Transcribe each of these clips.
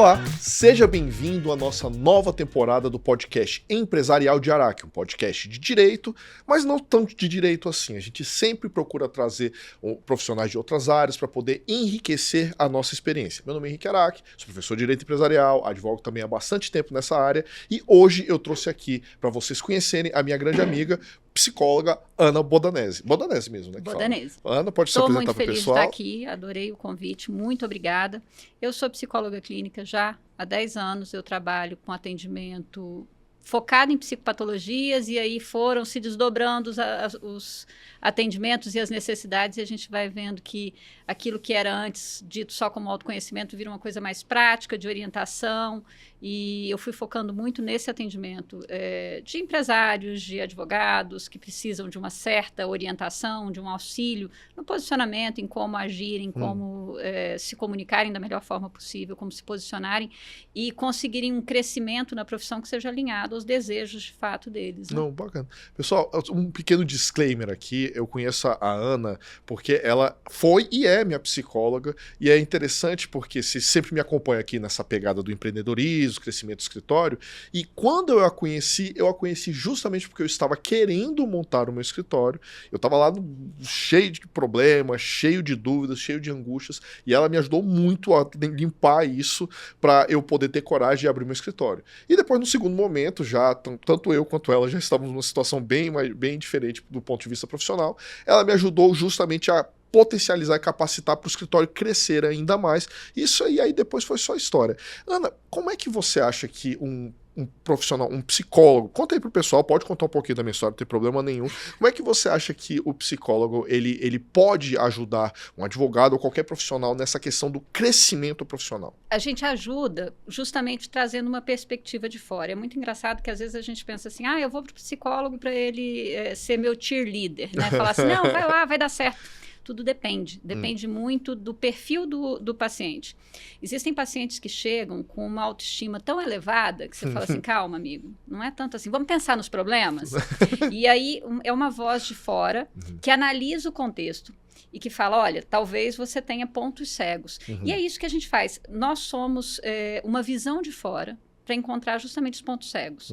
Olá, seja bem-vindo à nossa nova temporada do podcast Empresarial de Araque, um podcast de direito, mas não tanto de direito assim. A gente sempre procura trazer profissionais de outras áreas para poder enriquecer a nossa experiência. Meu nome é Henrique Araque, sou professor de Direito Empresarial, advogo também há bastante tempo nessa área e hoje eu trouxe aqui para vocês conhecerem a minha grande amiga, psicóloga Ana Bodanese. Bodanese mesmo, né? Bodanese. Ana, pode se apresentar para o pessoal. Estou muito feliz de estar aqui, adorei o convite, muito obrigada. Eu sou psicóloga clínica já há 10 anos, eu trabalho com atendimento focado em psicopatologias e aí foram se desdobrando os atendimentos e as necessidades e a gente vai vendo que aquilo que era antes dito só como autoconhecimento vira uma coisa mais prática, de orientação, e eu fui focando muito nesse atendimento de empresários, de advogados que precisam de uma certa orientação, de um auxílio no posicionamento, em como agirem, como se comunicarem da melhor forma possível, como se posicionarem e conseguirem um crescimento na profissão que seja alinhado aos desejos de fato deles. Né? Não, bacana. Pessoal, um pequeno disclaimer aqui, eu conheço a Ana porque ela foi e é minha psicóloga, e é interessante porque você sempre me acompanha aqui nessa pegada do empreendedorismo, crescimento do escritório, e quando eu a conheci justamente porque eu estava querendo montar o meu escritório, eu estava lá cheio de problemas, cheio de dúvidas, cheio de angústias, e ela me ajudou muito a limpar isso para eu poder ter coragem de abrir meu escritório. E depois, no segundo momento, já tanto eu quanto ela já estávamos numa situação bem diferente do ponto de vista profissional, ela me ajudou justamente a potencializar e capacitar para o escritório crescer ainda mais. Isso aí depois foi só história. Ana, como é que você acha que um profissional, um psicólogo, conta aí pro pessoal, pode contar um pouquinho da minha história, não tem problema nenhum. Como é que você acha que o psicólogo, ele pode ajudar um advogado ou qualquer profissional nessa questão do crescimento profissional? A gente ajuda justamente trazendo uma perspectiva de fora. É muito engraçado que às vezes a gente pensa assim, eu vou pro psicólogo para ele ser meu cheerleader, né? Falar assim, não, vai lá, vai dar certo. Tudo depende muito do perfil do paciente. Existem pacientes que chegam com uma autoestima tão elevada que você fala assim, calma, amigo, não é tanto assim, vamos pensar nos problemas? E aí é uma voz de fora que analisa o contexto e que fala, olha, talvez você tenha pontos cegos. E é isso que a gente faz. Nós somos uma visão de fora para encontrar justamente os pontos cegos.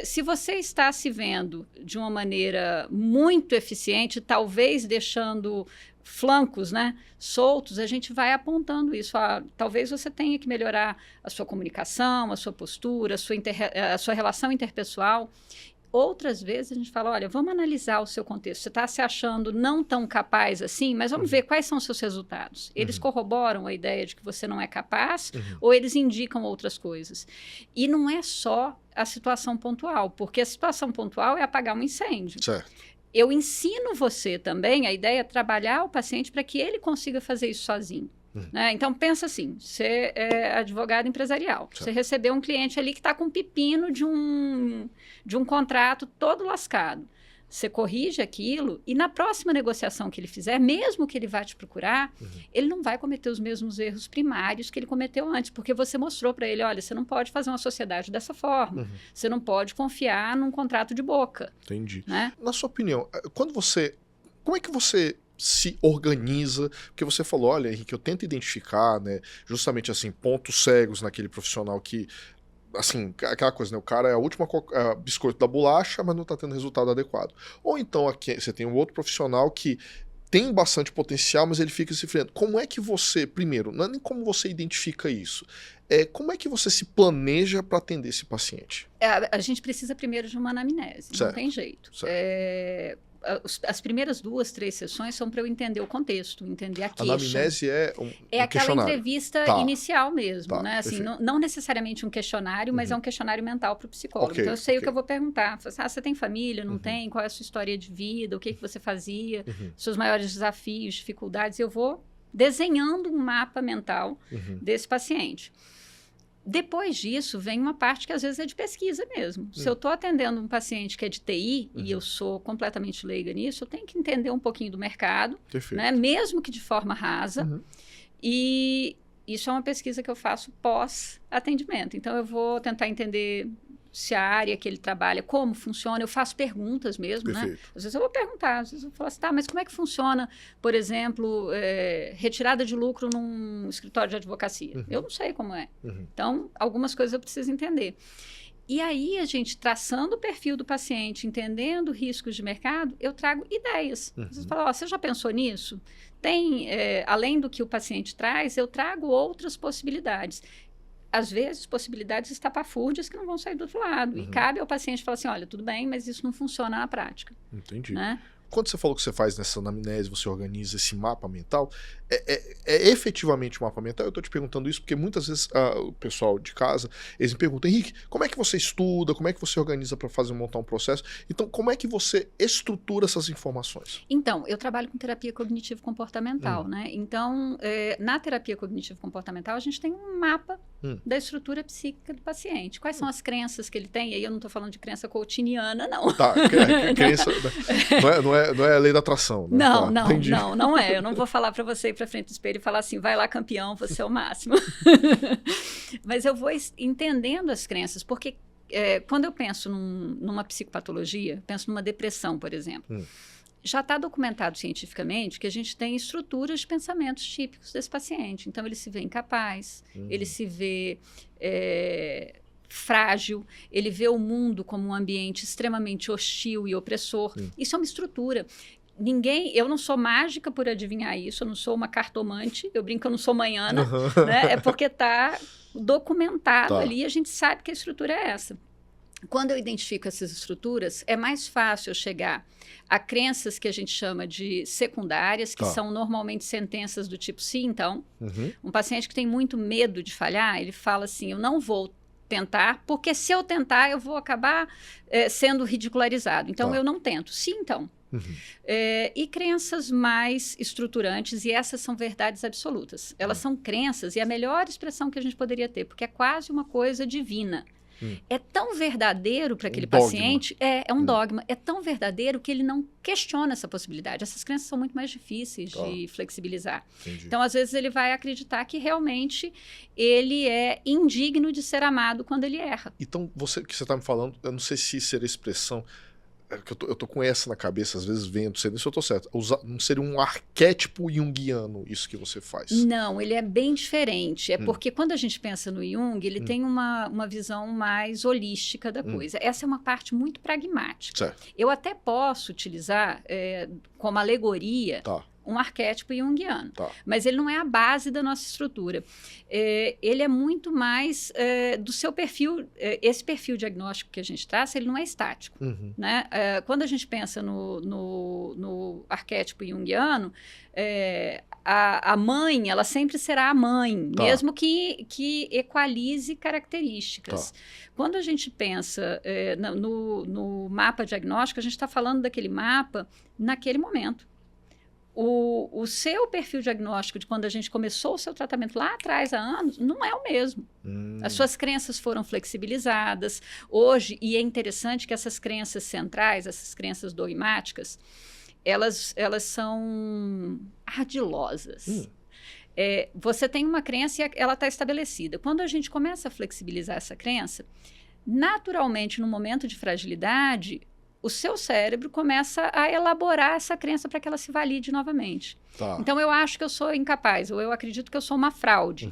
Se você está se vendo de uma maneira muito eficiente, talvez deixando flancos, né, soltos, a gente vai apontando isso. Talvez você tenha que melhorar a sua comunicação, a sua postura, a sua relação interpessoal. Outras vezes a gente fala, olha, vamos analisar o seu contexto. Você está se achando não tão capaz assim, mas vamos ver quais são os seus resultados. Eles corroboram a ideia de que você não é capaz ou eles indicam outras coisas. E não é só a situação pontual, porque a situação pontual é apagar um incêndio. Certo. Eu ensino você também, a ideia é trabalhar o paciente para que ele consiga fazer isso sozinho. Né? Então, pensa assim, você é advogado empresarial, você recebeu um cliente ali que está com um pepino de um contrato todo lascado. Você corrige aquilo e na próxima negociação que ele fizer, mesmo que ele vá te procurar, ele não vai cometer os mesmos erros primários que ele cometeu antes, porque você mostrou para ele, olha, você não pode fazer uma sociedade dessa forma, você não pode confiar num contrato de boca. Entendi. Né? Na sua opinião, como é que você se organiza, porque você falou, olha, Henrique, eu tento identificar, né, justamente assim, pontos cegos naquele profissional que, assim, aquela coisa, né, o cara é a última biscoito da bolacha, mas não tá tendo resultado adequado. Ou então aqui você tem um outro profissional que tem bastante potencial, mas ele fica se freando. Como é que você, primeiro, não é nem como você identifica isso, como é que você se planeja para atender esse paciente? A gente precisa primeiro de uma anamnese, certo. Não tem jeito. As primeiras 2, 3 sessões são para eu entender o contexto, entender a queixa. A anamnese é aquela entrevista inicial mesmo, né? Assim, não necessariamente um questionário, mas é um questionário mental para o psicólogo. Então eu sei o que eu vou perguntar. Você tem família? Não tem? Qual é a sua história de vida? O que você fazia? Seus maiores desafios, dificuldades? Eu vou desenhando um mapa mental desse paciente. Depois disso, vem uma parte que às vezes é de pesquisa mesmo. Se eu estou atendendo um paciente que é de TI, e eu sou completamente leiga nisso, eu tenho que entender um pouquinho do mercado, né? Mesmo que de forma rasa. E isso é uma pesquisa que eu faço pós-atendimento. Então, eu vou tentar entender se a área que ele trabalha, como funciona, eu faço perguntas mesmo, né? Às vezes eu vou perguntar, às vezes eu vou falar assim, tá, mas como é que funciona, por exemplo, retirada de lucro num escritório de advocacia? Eu não sei como é. Então, algumas coisas eu preciso entender. E aí, a gente, traçando o perfil do paciente, entendendo riscos de mercado, eu trago ideias. Você fala, você já pensou nisso? Tem, além do que o paciente traz, eu trago outras possibilidades. Às vezes, possibilidades estapafúrdias que não vão sair do outro lado. E cabe ao paciente falar assim, olha, tudo bem, mas isso não funciona na prática. Entendi. Né? Quando você falou que você faz nessa anamnese, você organiza esse mapa mental, é efetivamente um mapa mental? Eu estou te perguntando isso porque muitas vezes o pessoal de casa, eles me perguntam, Henrique, como é que você estuda, como é que você organiza para montar um processo? Então, como é que você estrutura essas informações? Então, eu trabalho com terapia cognitivo-comportamental, né? Então, na terapia cognitivo-comportamental, a gente tem um mapa da estrutura psíquica do paciente. Quais são as crenças que ele tem? E aí eu não estou falando de crença coachiniana, não. Tá, crença... Não é a lei da atração, né? Não é. Eu não vou falar para você ir para frente do espelho e falar assim, vai lá, campeão, você é o máximo. Mas eu vou entendendo as crenças, porque quando eu penso numa psicopatologia, penso numa depressão, por exemplo, já está documentado cientificamente que a gente tem estruturas de pensamentos típicos desse paciente. Então, ele se vê incapaz, ele se vê... frágil, ele vê o mundo como um ambiente extremamente hostil e opressor. Isso é uma estrutura. Eu não sou mágica por adivinhar isso, eu não sou uma cartomante, eu brinco que eu não sou manhana, né? É porque está documentado ali e a gente sabe que a estrutura é essa. Quando eu identifico essas estruturas, é mais fácil eu chegar a crenças que a gente chama de secundárias, que são normalmente sentenças do tipo sim, então. Um paciente que tem muito medo de falhar, ele fala assim, eu não vou tentar, porque se eu tentar, eu vou acabar sendo ridicularizado. Então, eu não tento. Sim, então. E crenças mais estruturantes, e essas são verdades absolutas. Elas são crenças, e a melhor expressão que a gente poderia ter, porque é quase uma coisa divina. É tão verdadeiro para aquele paciente, é um dogma, é tão verdadeiro que ele não questiona essa possibilidade. Essas crenças são muito mais difíceis de flexibilizar. Entendi. Então, às vezes, ele vai acreditar que realmente ele é indigno de ser amado quando ele erra. Então, o que você está me falando, eu não sei se seria expressão... Eu tô com essa na cabeça, às vezes vendo, não sei nem se eu tô certo. Não seria um arquétipo junguiano isso que você faz? Não, ele é bem diferente. É porque quando a gente pensa no Jung, ele tem uma visão mais holística da coisa. Essa é uma parte muito pragmática. Certo. Eu até posso utilizar como alegoria um arquétipo junguiano, mas ele não é a base da nossa estrutura. Ele é muito mais do seu perfil. Esse perfil diagnóstico que a gente traça, ele não é estático. Né? Quando a gente pensa no arquétipo junguiano, a mãe, ela sempre será a mãe, mesmo que equalize características. Quando a gente pensa no mapa diagnóstico, a gente está falando daquele mapa naquele momento. O seu perfil diagnóstico de quando a gente começou o seu tratamento lá atrás, há anos, não é o mesmo. As suas crenças foram flexibilizadas. Hoje, e é interessante que essas crenças centrais, essas crenças dogmáticas, elas são ardilosas. Você tem uma crença e ela está estabelecida. Quando a gente começa a flexibilizar essa crença, naturalmente, no momento de fragilidade, o seu cérebro começa a elaborar essa crença para que ela se valide novamente. Então, eu acho que eu sou incapaz, ou eu acredito que eu sou uma fraude.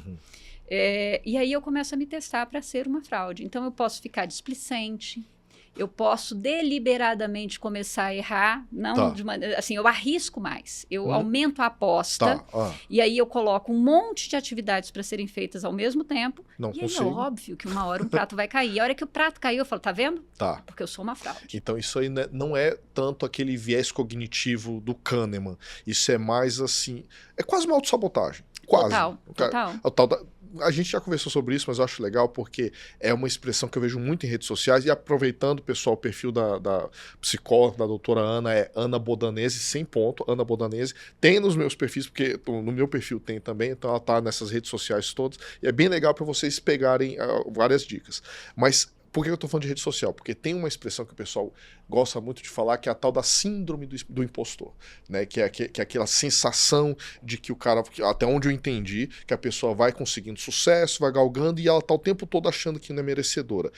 E aí eu começo a me testar para ser uma fraude. Então, eu posso ficar displicente, eu posso deliberadamente começar a errar, não de maneira, assim, eu arrisco mais, eu aumento a aposta, e aí eu coloco um monte de atividades para serem feitas ao mesmo tempo, e aí é óbvio que uma hora um prato vai cair. A hora que o prato caiu, eu falo, tá vendo? Porque eu sou uma fraude. Então isso aí não é tanto aquele viés cognitivo do Kahneman, isso é mais assim, é quase uma autossabotagem. Quase. Total. A gente já conversou sobre isso, mas eu acho legal porque é uma expressão que eu vejo muito em redes sociais, e aproveitando, pessoal, o perfil da psicóloga, da doutora Ana, é Ana Bodanese, sem ponto, Ana Bodanese. Tem nos meus perfis, porque no meu perfil tem também, então ela tá nessas redes sociais todas, e é bem legal para vocês pegarem várias dicas. Mas por que eu tô falando de rede social? Porque tem uma expressão que o pessoal gosta muito de falar, que é a tal da síndrome do impostor, né? Que é aquela sensação de que o cara, até onde eu entendi, que a pessoa vai conseguindo sucesso, vai galgando e ela tá o tempo todo achando que não é merecedora.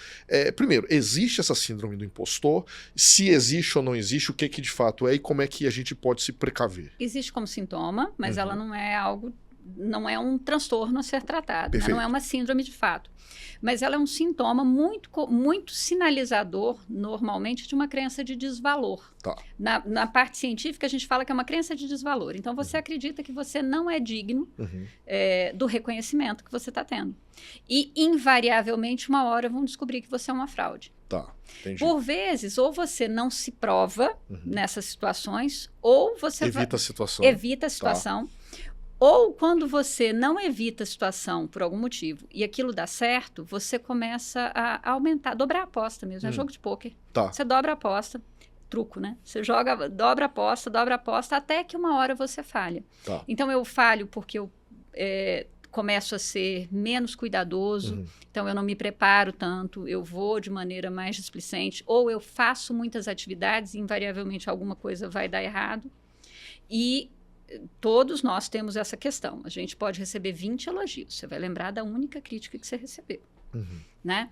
Primeiro, existe essa síndrome do impostor? Se existe ou não existe, o que de fato é e como é que a gente pode se precaver? Existe como sintoma, mas ela não é algo, não é um transtorno a ser tratado, né? Não é uma síndrome de fato. Mas ela é um sintoma muito sinalizador, normalmente, de uma crença de desvalor. Tá. Na parte científica, a gente fala que é uma crença de desvalor. Então, você acredita que você não é digno do reconhecimento que você está tendo. E, invariavelmente, uma hora vão descobrir que você é uma fraude. Tá, entendi. Por vezes, ou você não se prova nessas situações, ou você evita a situação. Evita a situação. Tá. Ou quando você não evita a situação por algum motivo e aquilo dá certo, você começa a aumentar, dobrar a aposta mesmo. É jogo de pôquer. Tá. Você dobra a aposta, truco, né? Você dobra a aposta, até que uma hora você falha. Tá. Então, eu falho porque eu começo a ser menos cuidadoso, então eu não me preparo tanto, eu vou de maneira mais displicente, ou eu faço muitas atividades e invariavelmente alguma coisa vai dar errado. E todos nós temos essa questão. A gente pode receber 20 elogios. Você vai lembrar da única crítica que você recebeu. Né?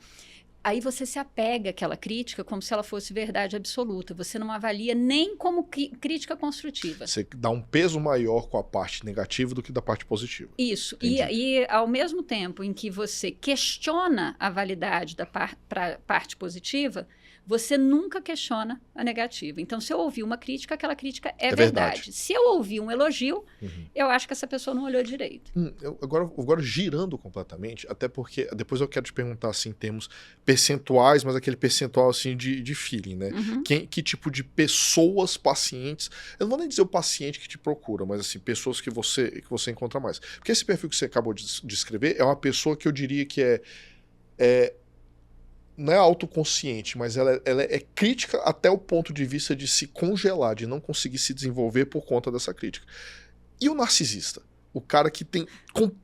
Aí você se apega àquela crítica como se ela fosse verdade absoluta. Você não avalia nem como crítica construtiva. Você dá um peso maior com a parte negativa do que da parte positiva. Isso. E ao mesmo tempo em que você questiona a validade da parte positiva, você nunca questiona a negativa. Então, se eu ouvir uma crítica, aquela crítica é verdade. Se eu ouvir um elogio, eu acho que essa pessoa não olhou direito. Agora, girando completamente, até porque depois eu quero te perguntar assim, em termos percentuais, mas aquele percentual assim de feeling, né? Que tipo de pessoas, pacientes, eu não vou nem dizer o paciente que te procura, mas assim, pessoas que você encontra mais. Porque esse perfil que você acabou de descrever é uma pessoa que eu diria que não é autoconsciente, mas ela é crítica até o ponto de vista de se congelar, de não conseguir se desenvolver por conta dessa crítica. E o narcisista? O cara que tem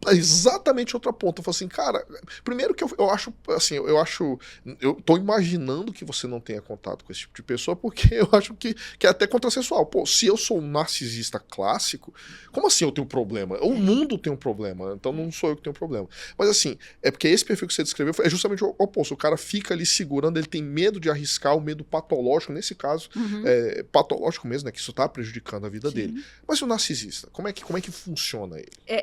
exatamente outra ponta. Eu falo assim, cara, primeiro que eu acho, assim, eu tô imaginando que você não tenha contato com esse tipo de pessoa, porque eu acho que é até contrassensual. Pô, se eu sou um narcisista clássico, como assim eu tenho um problema? O mundo tem um problema, então não sou eu que tenho um problema. Mas assim, é porque esse perfil que você descreveu é justamente o oposto. O cara fica ali segurando, ele tem medo de arriscar, o medo patológico, nesse caso, patológico mesmo, né, que isso tá prejudicando a vida dele. Mas o narcisista, como é que funciona ele?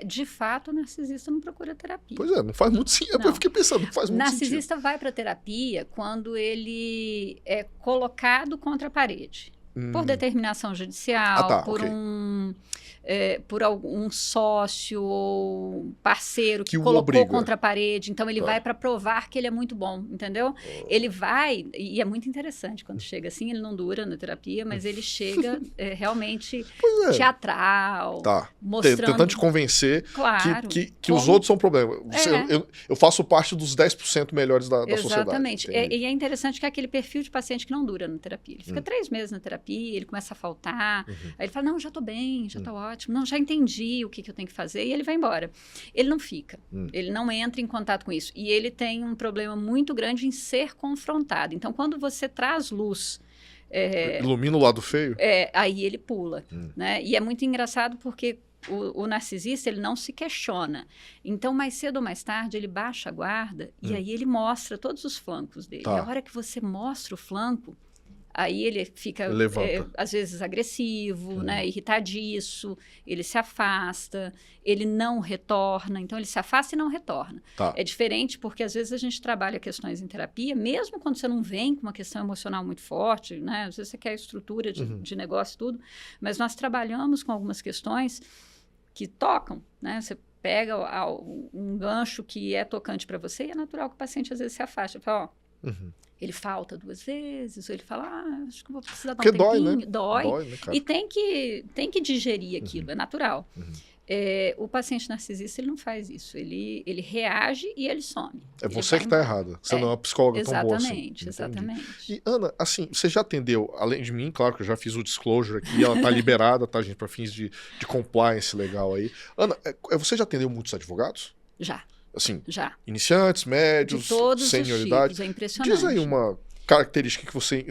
De fato, o narcisista não procura terapia. Pois é, não faz muito sentido. Eu fiquei pensando, não faz muito sentido. O narcisista vai para terapia quando ele é colocado contra a parede. Por determinação judicial, por algum sócio ou parceiro que colocou contra a parede. Então, ele vai para provar que ele é muito bom, entendeu? Ele vai, e é muito interessante quando chega assim, ele não dura na terapia, mas ele chega realmente teatral, mostrando... Tentando te convencer que os outros são problema. Eu faço parte dos 10% melhores da sociedade. Exatamente. E é interessante que é aquele perfil de paciente que não dura na terapia. Ele fica 3 meses na terapia, ele começa a faltar, aí ele fala, não, já tô bem, já tô ótimo. Não, já entendi o que eu tenho que fazer, e ele vai embora. Ele não fica, ele não entra em contato com isso. E ele tem um problema muito grande em ser confrontado. Então, quando você traz luz... ilumina o lado feio? Aí ele pula. Né? E é muito engraçado porque o narcisista, ele não se questiona. Então, mais cedo ou mais tarde, ele baixa a guarda e aí ele mostra todos os flancos dele. E a hora que você mostra o flanco, aí ele fica, às vezes, agressivo, né, irritadiço, ele se afasta, ele não retorna. Então, ele se afasta e não retorna. É diferente porque, às vezes, a gente trabalha questões em terapia, mesmo quando você não vem com uma questão emocional muito forte, né, às vezes você quer estrutura de negócio e tudo, mas nós trabalhamos com algumas questões que tocam, né, você pega um gancho que é tocante para você e é natural que o paciente, às vezes, se afaste. Fala, ele falta 2 vezes, ou ele fala, acho que vou precisar dar um tempinho. Dói, né? Dói, né, cara? E tem que digerir aquilo, é natural. O paciente narcisista, ele não faz isso. Ele reage e ele some. É você que está errada. Você não é uma psicóloga tão boa assim. Exatamente. E, Ana, assim, você já atendeu, além de mim, claro que eu já fiz o disclosure aqui, ela está liberada, tá, gente, para fins de compliance legal aí. Ana, você já atendeu muitos advogados? Já. Assim, Já. iniciantes, médios, De todos os senioridade. tipos, é impressionante. Diz aí uma característica que você...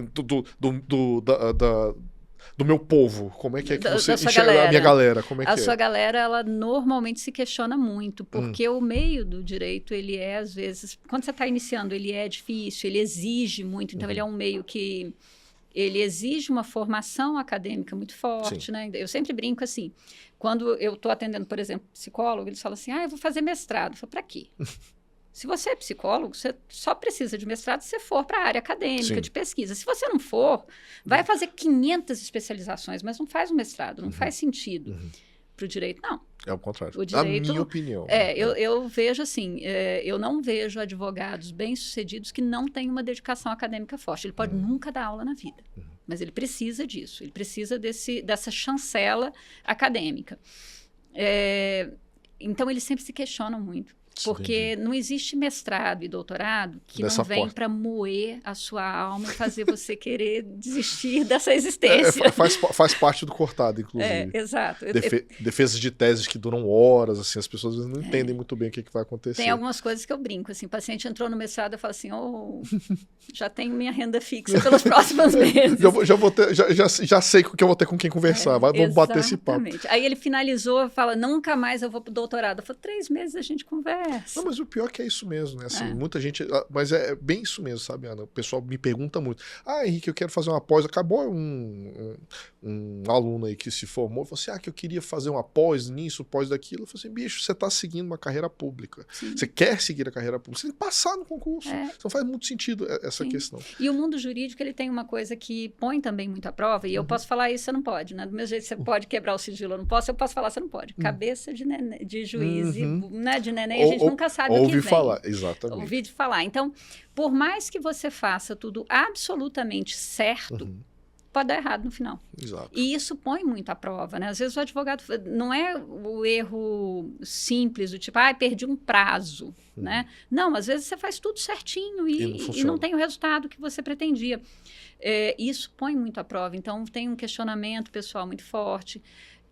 do meu povo, como é que você Da sua enxerga a minha galera? Como é que A sua galera, ela normalmente se questiona muito, porque o meio do direito, ele é, às vezes, quando você está iniciando, ele é difícil, ele exige muito, então ele é um meio que ele exige uma formação acadêmica muito forte, né? Eu sempre brinco assim, quando eu estou atendendo, por exemplo, psicólogo, eles falam assim, eu vou fazer mestrado. Eu falo, para quê? Se você é psicólogo, você só precisa de mestrado se você for para a área acadêmica, de pesquisa. Se você não for, vai fazer 500 especializações, mas não faz um mestrado, não faz sentido. Para o direito, não. É o contrário. O direito, a minha opinião. Eu vejo assim, eu não vejo advogados bem-sucedidos que não têm uma dedicação acadêmica forte. Ele pode nunca dar aula na vida, mas ele precisa disso. Ele precisa dessa chancela acadêmica. Então, eles sempre se questionam muito. Porque não existe mestrado e doutorado que não vem para moer a sua alma e fazer você querer desistir dessa existência. Faz parte do cortado, inclusive. Exato. Defesas de teses que duram horas, assim, as pessoas às vezes não entendem muito bem o que vai acontecer. Tem algumas coisas que eu brinco, assim, o paciente entrou no mestrado, eu falo assim, já tenho minha renda fixa pelos próximos meses. já sei que eu vou ter com quem conversar, vamos bater esse papo. Aí ele finalizou, fala, nunca mais eu vou pro doutorado. Eu falo, 3 meses a gente conversa. Não, mas o pior é que é isso mesmo, né? Assim, muita gente... Mas é bem isso mesmo, sabe, Ana? O pessoal me pergunta muito. Henrique, eu quero fazer uma pós. Acabou um aluno aí que se formou, falou assim, que eu queria fazer uma pós nisso, pós daquilo. Eu falei assim, bicho, você tá seguindo uma carreira pública. Sim. Você quer seguir a carreira pública. Você tem que passar no concurso. Não faz muito sentido essa questão. E o mundo jurídico, ele tem uma coisa que põe também muito à prova, e eu posso falar isso, você não pode, né? Do mesmo jeito que você pode quebrar o sigilo, eu não posso falar, você não pode. Cabeça de juiz, né, de neném, a gente nunca sabe o que vem. Ouvi falar, exatamente. Ouvi falar. Então, por mais que você faça tudo absolutamente certo, pode dar errado no final. Exato. E isso põe muito à prova, né? Às vezes o advogado não é o erro simples, do tipo, perdi um prazo, né? Não, às vezes você faz tudo certinho e não tem o resultado que você pretendia. Isso põe muito à prova. Então, tem um questionamento pessoal muito forte.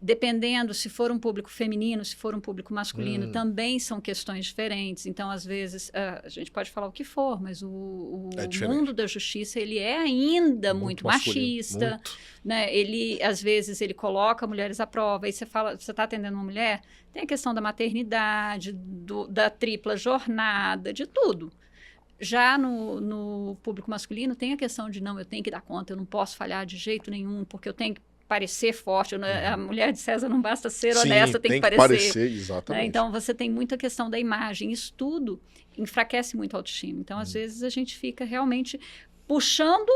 Dependendo, se for um público feminino, se for um público masculino, também são questões diferentes. Então, às vezes, a gente pode falar o que for, mas o mundo da justiça, ele é ainda muito machista. Muito. Né? Às vezes, ele coloca mulheres à prova. Aí você está atendendo uma mulher, tem a questão da maternidade, da tripla jornada, de tudo. Já no público masculino, tem a questão de, não, eu tenho que dar conta, eu não posso falhar de jeito nenhum, porque eu tenho que parecer forte, a mulher de César não basta ser honesta, tem que parecer. Exatamente. Né? Então, você tem muita questão da imagem. Isso tudo enfraquece muito a autoestima. Então, às vezes, a gente fica realmente puxando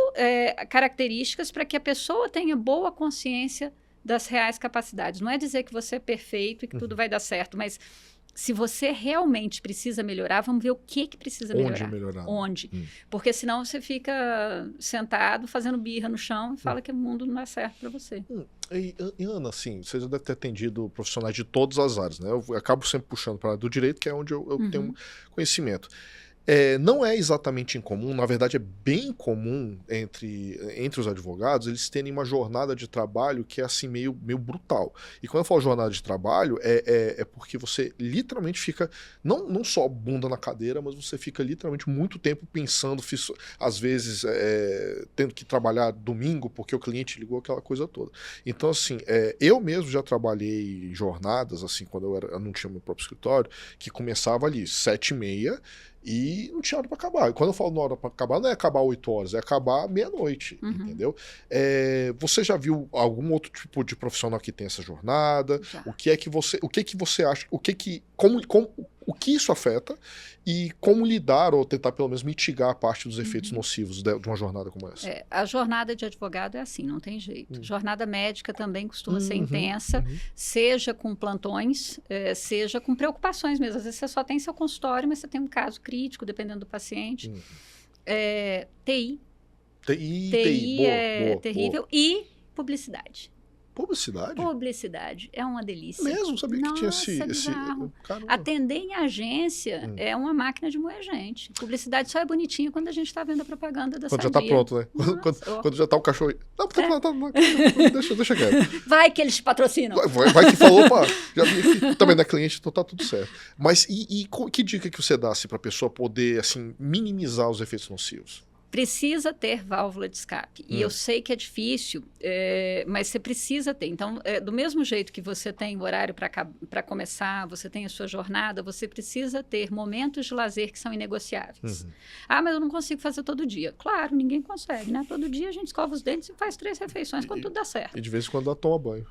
características para que a pessoa tenha boa consciência das reais capacidades. Não é dizer que você é perfeito e que tudo vai dar certo, mas se você realmente precisa melhorar, vamos ver o que precisa melhorar. Onde? Porque senão você fica sentado, fazendo birra no chão e fala que o mundo não é certo para você. E Ana, assim, você já deve ter atendido profissionais de todas as áreas, né? Eu acabo sempre puxando para a área do direito, que é onde eu tenho conhecimento. Não é exatamente incomum, na verdade é bem comum entre os advogados eles terem uma jornada de trabalho que é assim meio brutal. E quando eu falo jornada de trabalho, é porque você literalmente fica, não só bunda na cadeira, mas você fica literalmente muito tempo pensando, às vezes tendo que trabalhar domingo porque o cliente ligou, aquela coisa toda. Então assim, eu mesmo já trabalhei jornadas, assim, quando eu não tinha meu próprio escritório, que começava ali 7h30, e não tinha hora para acabar. E quando eu falo na hora para acabar, não é acabar 8 horas, é acabar meia-noite, entendeu? Você já viu algum outro tipo de profissional que tem essa jornada? Já. O que você acha? O que isso afeta e como lidar ou tentar pelo menos mitigar a parte dos efeitos nocivos de uma jornada como essa? A jornada de advogado é assim, não tem jeito. Jornada médica também costuma ser intensa, seja com plantões, seja com preocupações mesmo. Às vezes você só tem seu consultório, mas você tem um caso crítico, dependendo do paciente. TI. TI É terrível. E publicidade. Publicidade? Publicidade. É uma delícia. Mesmo? Sabia que tinha esse... Bizarro. Caramba. Atender em agência é uma máquina de moer gente. Publicidade só é bonitinha quando a gente está vendo a propaganda da Quando já Sadia. tá pronto, né? Quando já tá o cachorro... Não, deixa quieto. Vai que eles te patrocinam. Vai que falou, pá, já vi que também não é cliente, então tá tudo certo. Mas que dica que você dá assim, pra pessoa poder assim, minimizar os efeitos nocivos? Precisa ter válvula de escape. E eu sei que é difícil, mas você precisa ter. Então, do mesmo jeito que você tem o horário para começar, você tem a sua jornada, você precisa ter momentos de lazer que são inegociáveis. Ah, mas eu não consigo fazer todo dia. Claro, ninguém consegue, né? Todo dia a gente escova os dentes e faz 3 refeições quando tudo dá certo. E de vez em quando ela toma banho.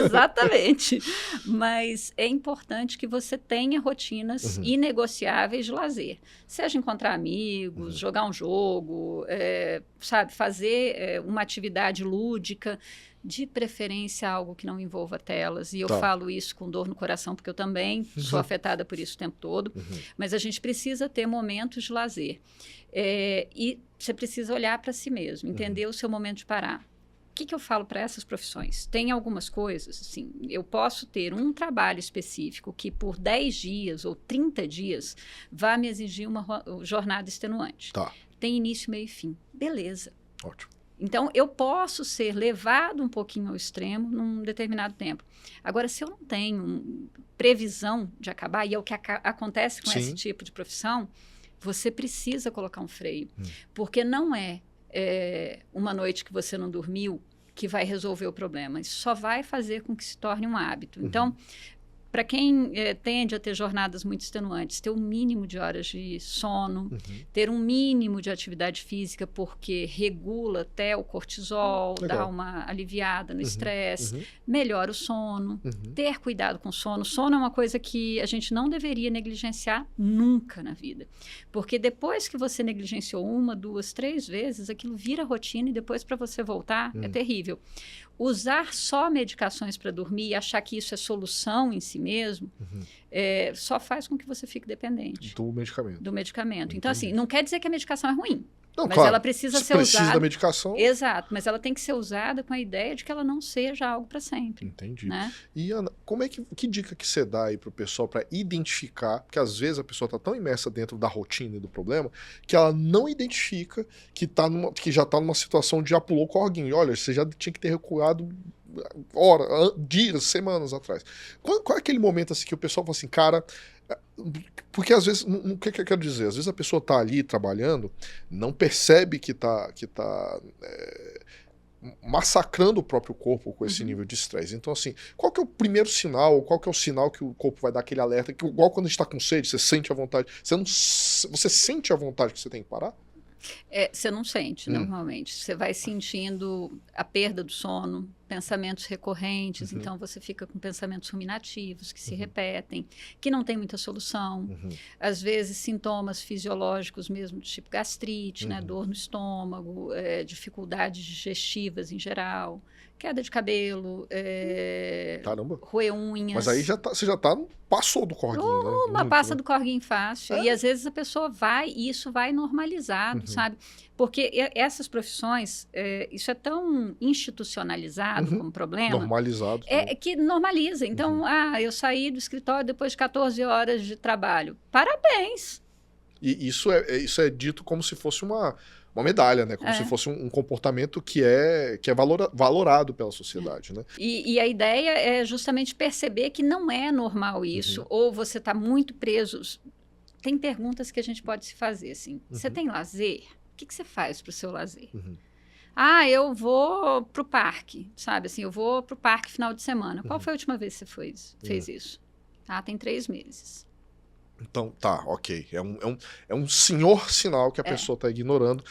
Exatamente. Mas é importante que você tenha rotinas inegociáveis de lazer. Seja encontrar amigos, jogar um jogo, sabe, fazer uma atividade lúdica, de preferência algo que não envolva telas. E eu falo isso com dor no coração, porque eu também sou afetada por isso o tempo todo. Mas a gente precisa ter momentos de lazer. E você precisa olhar para si mesmo, entender o seu momento de parar. O que eu falo para essas profissões? Tem algumas coisas, assim, eu posso ter um trabalho específico que por 10 dias ou 30 dias vá me exigir uma jornada extenuante. Tem início, meio e fim. Beleza. Ótimo. Então, eu posso ser levado um pouquinho ao extremo num determinado tempo. Agora, se eu não tenho previsão de acabar, e é o que acontece com esse tipo de profissão, você precisa colocar um freio. Porque não é uma noite que você não dormiu que vai resolver o problema. Isso só vai fazer com que se torne um hábito. Então, para quem tende a ter jornadas muito extenuantes, ter um mínimo de horas de sono, ter um mínimo de atividade física, porque regula até o cortisol, dá uma aliviada no estresse, melhora o sono, ter cuidado com o sono. Sono é uma coisa que a gente não deveria negligenciar nunca na vida, porque depois que você negligenciou 1, 2, 3 vezes, aquilo vira rotina e depois para você voltar é terrível. Usar só medicações para dormir e achar que isso é solução em si mesmo, só faz com que você fique dependente. Do medicamento. Do medicamento. Então, assim, não quer dizer que a medicação é ruim. Não, mas claro, ela precisa ser usada. Da medicação. Exato, mas ela tem que ser usada com a ideia de que ela não seja algo para sempre. Entendi. Né? E, Ana, que dica que você dá aí pro pessoal para identificar, porque às vezes a pessoa tá tão imersa dentro da rotina e do problema, que ela não identifica que já tá numa situação de já pulou o corguinho. Olha, você já tinha que ter recuado dias, semanas atrás. Qual é aquele momento assim que o pessoal fala assim, cara... Porque às vezes, o que eu quero dizer? Às vezes a pessoa tá ali trabalhando, não percebe que tá massacrando o próprio corpo com esse nível de estresse. Então, assim, qual que é o primeiro sinal, qual que é o sinal que o corpo vai dar aquele alerta, que igual quando a gente tá com sede, você sente a vontade, você sente a vontade que você tem que parar? Você não sente, normalmente. Você vai sentindo a perda do sono, pensamentos recorrentes, então você fica com pensamentos ruminativos que se repetem, que não tem muita solução. Às vezes, sintomas fisiológicos mesmo, do tipo gastrite, né, dor no estômago, dificuldades digestivas em geral, queda de cabelo, roer unhas. Mas aí você já passou do corguinho, né? Passa do corguinho fácil. E às vezes a pessoa vai, e isso vai normalizado, sabe? Porque essas profissões, isso é tão institucionalizado como problema. Normalizado. Que normaliza. Então, eu saí do escritório depois de 14 horas de trabalho. Parabéns! E isso é dito como se fosse uma medalha, né? Como se fosse um comportamento que é valorado pela sociedade, né? E a ideia é justamente perceber que não é normal isso, ou você está muito preso. Tem perguntas que a gente pode se fazer, assim. Você tem lazer? O que você faz para o seu lazer? Eu vou pro parque, sabe? Assim, eu vou pro parque final de semana. Qual foi a última vez que você fez isso? Tem 3 meses. Então, tá, ok. É um senhor sinal que a pessoa está ignorando.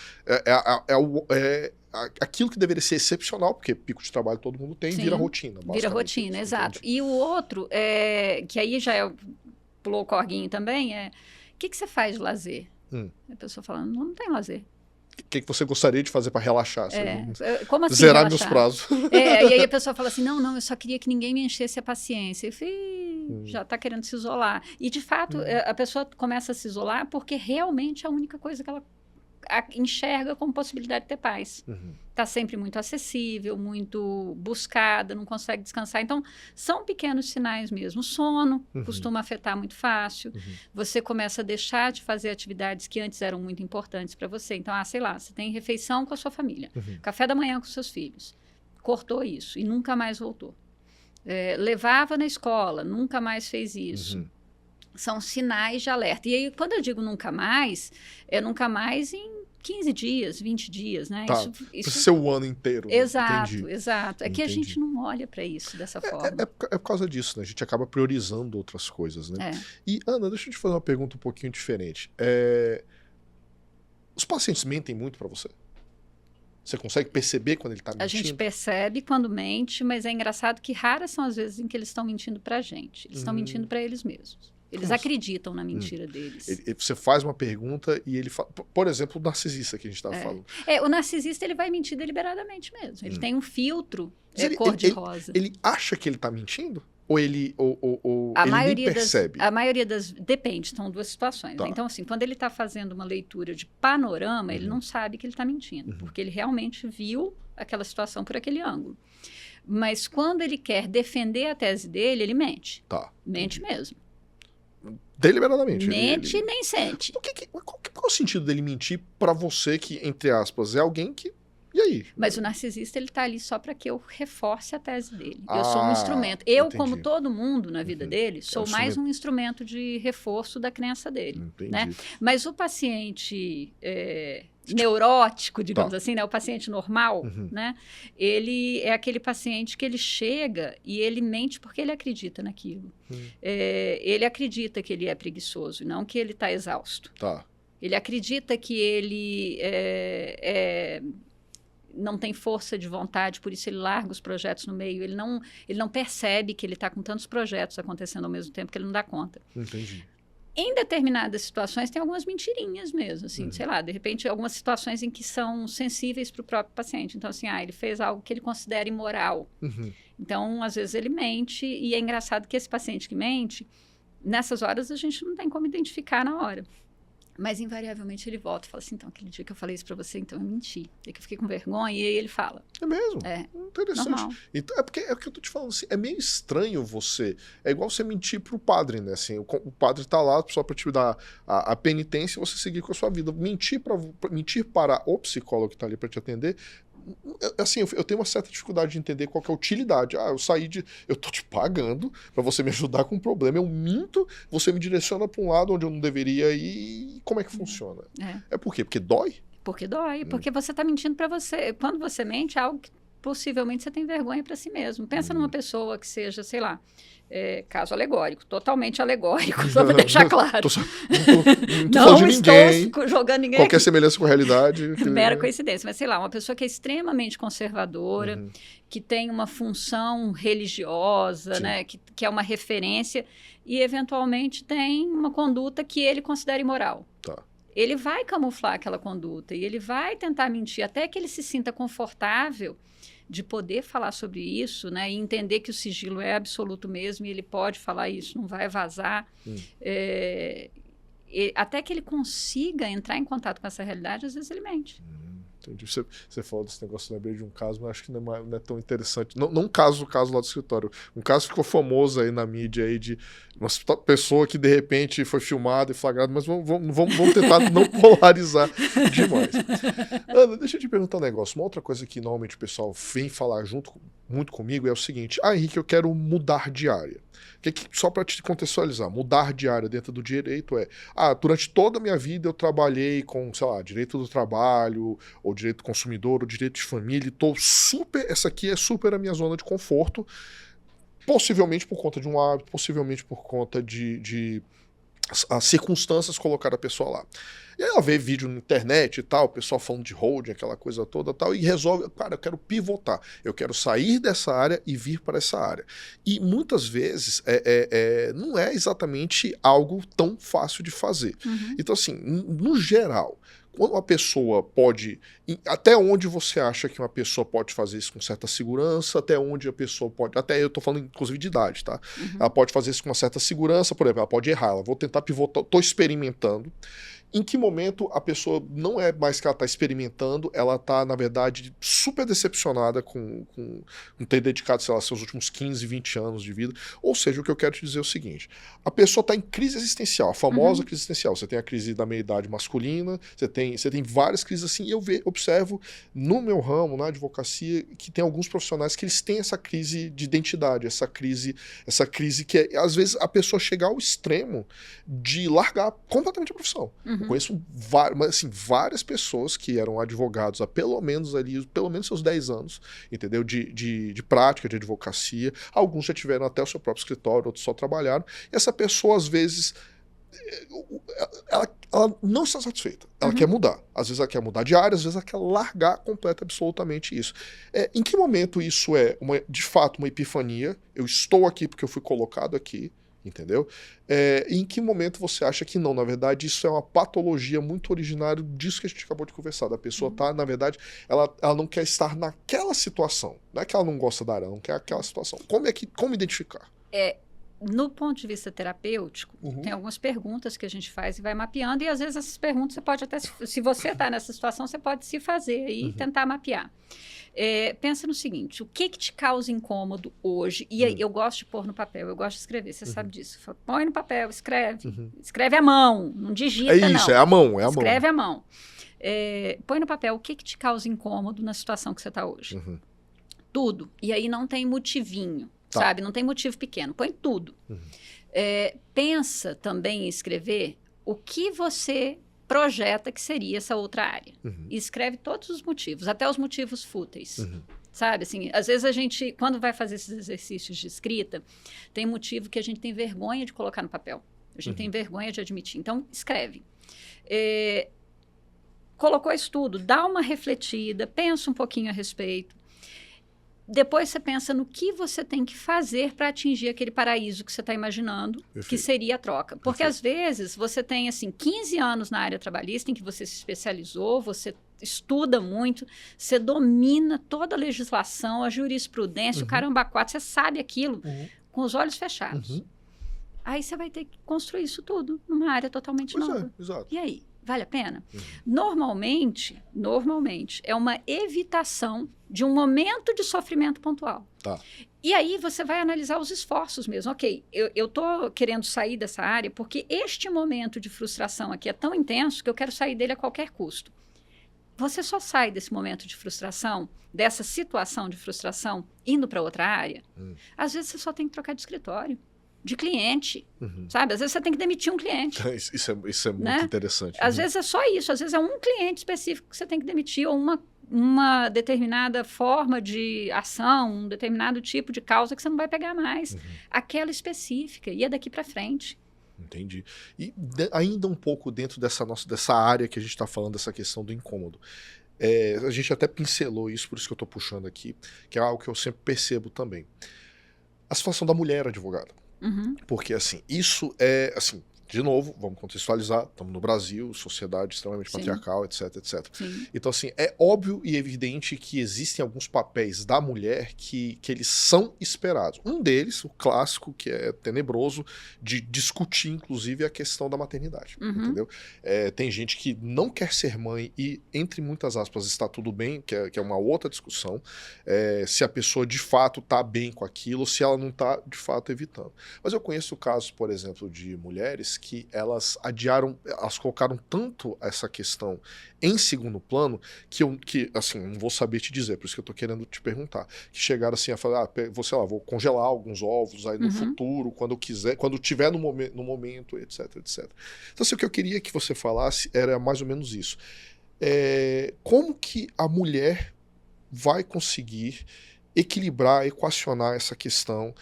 Aquilo que deveria ser excepcional, porque pico de trabalho todo mundo tem, vira rotina. Vira rotina, exato. E o outro, que aí já pulou o corguinho também, o que você faz de lazer? A pessoa fala, não tem lazer. O que você gostaria de fazer para relaxar? Como assim zerar relaxar? Meus prazos. E aí a pessoa fala assim, não, eu só queria que ninguém me enchesse a paciência. Eu falei, já está querendo se isolar. E, de fato, a pessoa começa a se isolar porque realmente é a única coisa que ela enxerga como possibilidade de ter paz. Uhum. Está sempre muito acessível, muito buscada, não consegue descansar. Então, são pequenos sinais mesmo. O sono costuma afetar muito fácil. Você começa a deixar de fazer atividades que antes eram muito importantes para você. Então, sei lá, você tem refeição com a sua família, café da manhã com seus filhos. Cortou isso e nunca mais voltou. Levava na escola, nunca mais fez isso. São sinais de alerta. E aí, quando eu digo nunca mais, é nunca mais em 15 dias, 20 dias, né? Tá. Isso ser o ano inteiro. Exato, Entendi. exato. É que a gente não olha para isso dessa forma. É por causa disso, né? A gente acaba priorizando outras coisas, né? E, Ana, deixa eu te fazer uma pergunta um pouquinho diferente. Os pacientes mentem muito para você? Você consegue perceber quando ele está mentindo? A gente percebe quando mente, mas é engraçado que raras são as vezes em que eles estão mentindo para a gente. Eles estão mentindo para eles mesmos. Eles acreditam na mentira deles. Você faz uma pergunta e ele fala... Por exemplo, o narcisista que a gente estava falando. O narcisista, ele vai mentir deliberadamente mesmo. Ele tem um filtro cor-de-rosa. Ele acha que ele está mentindo? Ou ele nem percebe? A maioria das... Depende, são duas situações. Tá. Então, assim, quando ele está fazendo uma leitura de panorama, ele não sabe que ele está mentindo. Porque ele realmente viu aquela situação por aquele ângulo. Mas quando ele quer defender a tese dele, ele mente. Tá. Mente mesmo. Deliberadamente. Mente e nem sente. Qual é o sentido dele mentir para você que, entre aspas, é alguém que... E aí? Mas o narcisista, ele tá ali só para que eu reforce a tese dele. Eu sou um instrumento. Eu, como todo mundo na vida dele, sou mais um instrumento de reforço da crença dele. Né? Mas o paciente neurótico, digamos assim, né? O paciente normal, né? Ele é aquele paciente que ele chega e ele mente porque ele acredita naquilo. Ele acredita que ele é preguiçoso, não que ele está exausto. Tá. Ele acredita que ele não tem força de vontade, por isso ele larga os projetos no meio. Ele não percebe que ele está com tantos projetos acontecendo ao mesmo tempo que ele não dá conta. Entendi. Em determinadas situações tem algumas mentirinhas mesmo, assim, sei lá, de repente algumas situações em que são sensíveis para o próprio paciente. Então, assim, ele fez algo que ele considera imoral. Então, às vezes ele mente e é engraçado que esse paciente que mente, nessas horas a gente não tem como identificar na hora. Mas, invariavelmente, ele volta e fala assim, então, aquele dia que eu falei isso pra você, então eu menti. É que eu fiquei com vergonha e aí ele fala. É mesmo? Interessante. Normal. Então, é porque é o que eu tô te falando, assim, é meio estranho você... É igual você mentir pro padre, né? Assim, o padre tá lá só pra te dar a penitência e você seguir com a sua vida. Mentir para o psicólogo que tá ali pra te atender... Assim, eu tenho uma certa dificuldade de entender qual que é a utilidade. Eu tô te pagando pra você me ajudar com um problema, eu minto, você me direciona pra um lado onde eu não deveria ir. Como é que funciona? É por quê? Porque dói? Porque dói, porque você tá mentindo pra você. Quando você mente, é algo que possivelmente você tem vergonha pra si mesmo. Pensa numa pessoa que seja, sei lá, caso alegórico, totalmente alegórico, só pra deixar claro. Não estou jogando ninguém qualquer aqui. Semelhança com a realidade. Mera coincidência, mas sei lá, uma pessoa que é extremamente conservadora, que tem uma função religiosa, né, que é uma referência e eventualmente tem uma conduta que ele considera imoral. Tá. Ele vai camuflar aquela conduta e ele vai tentar mentir até que ele se sinta confortável de poder falar sobre isso, né, e entender que o sigilo é absoluto mesmo e ele pode falar isso, não vai vazar. Até que ele consiga entrar em contato com essa realidade, às vezes ele mente. Entendi. Você falou desse negócio, eu lembrei de um caso, mas acho que não é tão interessante. Não um caso lá do escritório. Um caso ficou famoso aí na mídia aí de uma pessoa que de repente foi filmada e flagrada, mas vamos tentar não polarizar demais. Ana, deixa eu te perguntar um negócio. Uma outra coisa que normalmente o pessoal vem falar muito comigo é o seguinte: Henrique, eu quero mudar de área. Só para te contextualizar, mudar de área dentro do direito durante toda a minha vida eu trabalhei com, sei lá, direito do trabalho, ou direito do consumidor, ou direito de família, essa aqui é super a minha zona de conforto, possivelmente por conta de um hábito, possivelmente por conta de as circunstâncias colocaram a pessoa lá. E aí ela vê vídeo na internet e tal, o pessoal falando de holding, aquela coisa toda tal, e resolve, cara, eu quero pivotar, eu quero sair dessa área e vir para essa área. E muitas vezes não é exatamente algo tão fácil de fazer. Então, assim, no geral, quando uma pessoa pode... Até onde você acha que uma pessoa pode fazer isso com certa segurança? Até onde a pessoa pode... Até eu tô falando, inclusive, de idade, tá? Ela pode fazer isso com uma certa segurança, por exemplo, ela pode errar, ela vou tentar pivotar, tô experimentando. em que momento a pessoa não é mais que ela está experimentando, ela está, na verdade, super decepcionada com ter dedicado, sei lá, seus últimos 15, 20 anos de vida. Ou seja, o que eu quero te dizer é o seguinte, a pessoa está em crise existencial, a famosa crise existencial. Você tem a crise da meia-idade masculina, você tem várias crises assim, e eu observo no meu ramo, na advocacia, que tem alguns profissionais que eles têm essa crise de identidade, essa crise que é, às vezes a pessoa chega ao extremo de largar completamente a profissão. Eu conheço várias pessoas que eram advogados há pelo menos seus 10 anos, entendeu? De prática de advocacia. Alguns já tiveram até o seu próprio escritório, outros só trabalharam. E essa pessoa, às vezes, ela não está satisfeita. Ela quer mudar. Às vezes ela quer mudar de área, às vezes ela quer largar absolutamente isso. Em que momento isso é, de fato, uma epifania? Eu estou aqui porque eu fui colocado aqui, entendeu? Em que momento você acha que não? Na verdade, isso é uma patologia muito originária disso que a gente acabou de conversar. Da pessoa tá, na verdade, ela não quer estar naquela situação. Não é que ela não gosta da área, ela não quer aquela situação. Como identificar? No ponto de vista terapêutico, tem algumas perguntas que a gente faz e vai mapeando, e às vezes essas perguntas você pode até, se você está nessa situação, você pode se fazer e tentar mapear. Pensa no seguinte, o que te causa incômodo hoje? E aí, eu gosto de pôr no papel, eu gosto de escrever, você sabe disso. Põe no papel, escreve. Escreve à mão, não digita, não. É isso, é a mão, é a mão. Escreve à mão. Põe no papel o que te causa incômodo na situação que você está hoje. Tudo. E aí não tem motivinho. Sabe? Não tem motivo pequeno. Põe tudo. Pensa também em escrever o que você projeta que seria essa outra área. E escreve todos os motivos, até os motivos fúteis. Sabe? Assim, às vezes a gente, quando vai fazer esses exercícios de escrita, tem motivo que a gente tem vergonha de colocar no papel. A gente tem vergonha de admitir. Então, escreve. Colocou isso tudo, dá uma refletida, pensa um pouquinho a respeito. Depois você pensa no que você tem que fazer para atingir aquele paraíso que você está imaginando, que seria a troca. Porque, às vezes, você tem, assim, 15 anos na área trabalhista em que você se especializou, você estuda muito, você domina toda a legislação, a jurisprudência, o caramba quatro, você sabe aquilo com os olhos fechados. Aí você vai ter que construir isso tudo numa área totalmente nova. Exato. E aí? Vale a pena? Normalmente, é uma evitação de um momento de sofrimento pontual. E aí você vai analisar os esforços mesmo. Ok, eu estou querendo sair dessa área porque este momento de frustração aqui é tão intenso que eu quero sair dele a qualquer custo. Você só sai desse momento de frustração, dessa situação de frustração, indo para outra área. Às vezes você só tem que trocar de escritório, de cliente, sabe? Às vezes você tem que demitir um cliente. Isso é muito interessante. Às vezes é só isso, às vezes é um cliente específico que você tem que demitir, ou uma determinada forma de ação, um determinado tipo de causa que você não vai pegar mais. Aquela específica, e é daqui para frente. Entendi. E ainda um pouco dentro dessa área que a gente está falando, dessa questão do incômodo. A gente até pincelou isso, por isso que eu estou puxando aqui, que é algo que eu sempre percebo também. A situação da mulher advogada. Porque, assim, isso é, assim, de novo, vamos contextualizar, estamos no Brasil, sociedade extremamente patriarcal, etc, etc. Então, assim, é óbvio e evidente que existem alguns papéis da mulher que eles são esperados. Um deles, o clássico, que é tenebroso, de discutir, inclusive, a questão da maternidade, entendeu? Tem gente que não quer ser mãe e, entre muitas aspas, está tudo bem, que é uma outra discussão, se a pessoa, de fato, está bem com aquilo, ou se ela não está, de fato, evitando. Mas eu conheço casos, por exemplo, de mulheres que elas elas colocaram tanto essa questão em segundo plano que assim, não vou saber te dizer, por isso que eu tô querendo te perguntar, que chegaram assim a falar, vou congelar alguns ovos aí no futuro, quando eu quiser, quando tiver no momento, etc, etc. Então, assim, o que eu queria que você falasse era mais ou menos isso. Como que a mulher vai conseguir equilibrar, equacionar essa questão,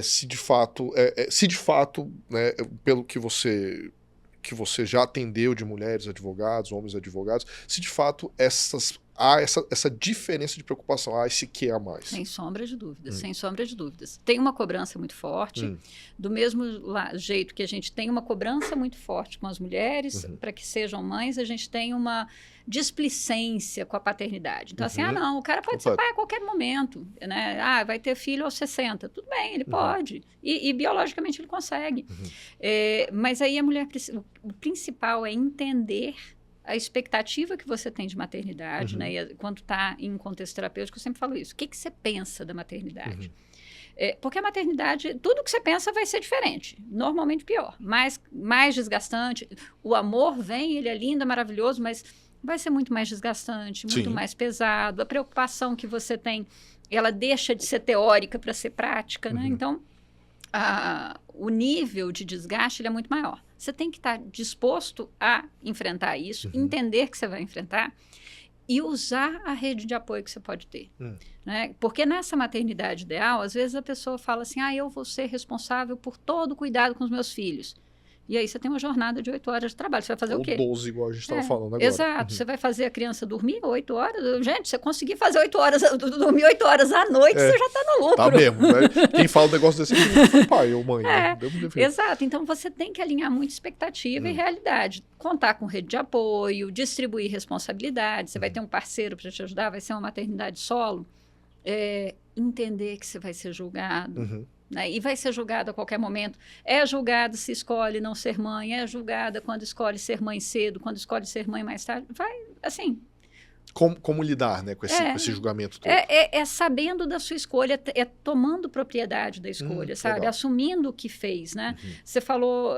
se de fato, né, pelo que você já atendeu de mulheres advogados, homens advogados, se de fato há essa diferença de preocupação, há esse que a mais. Sem sombra de dúvidas, sem sombra de dúvidas. Tem uma cobrança muito forte, do mesmo jeito que a gente tem uma cobrança muito forte com as mulheres, para que sejam mães, a gente tem uma displicência com a paternidade. Então, assim, não, o cara pode ser pai a qualquer momento, né? Ah, vai ter filho aos 60. Tudo bem, ele pode. E biologicamente ele consegue. Mas aí a mulher, o principal é entender a expectativa que você tem de maternidade, né? E quando está em contexto terapêutico, eu sempre falo isso. O que você pensa da maternidade? Porque a maternidade, tudo que você pensa vai ser diferente. Normalmente pior. Mais desgastante. O amor vem, ele é lindo, é maravilhoso, mas vai ser muito mais desgastante, muito mais pesado. A preocupação que você tem, ela deixa de ser teórica para ser prática, né? Então, o nível de desgaste ele é muito maior. Você tem que estar disposto a enfrentar isso, entender que você vai enfrentar e usar a rede de apoio que você pode ter. Né? Porque nessa maternidade ideal, às vezes a pessoa fala assim, eu vou ser responsável por todo o cuidado com os meus filhos. E aí você tem uma jornada de 8 horas de trabalho. Você vai fazer o quê? 12, igual a gente estava falando agora. Exato. Você vai fazer a criança dormir 8 horas? Gente, você conseguir fazer 8 horas, dormir 8 horas à noite, você já está no lucro. Tá mesmo. Né? Quem fala um negócio desse não foi pai ou mãe. Né? Exato. Então, você tem que alinhar muito expectativa e realidade. Contar com rede de apoio, distribuir responsabilidade. Você vai ter um parceiro para te ajudar, vai ser uma maternidade solo. Entender que você vai ser julgado. Né? E vai ser julgada a qualquer momento. É julgada se escolhe não ser mãe, é julgada quando escolhe ser mãe cedo, quando escolhe ser mãe mais tarde. Vai, assim... Como lidar, né, com esse julgamento todo? Sabendo da sua escolha, tomando propriedade da escolha, sabe? Legal. Assumindo o que fez, né? Você falou,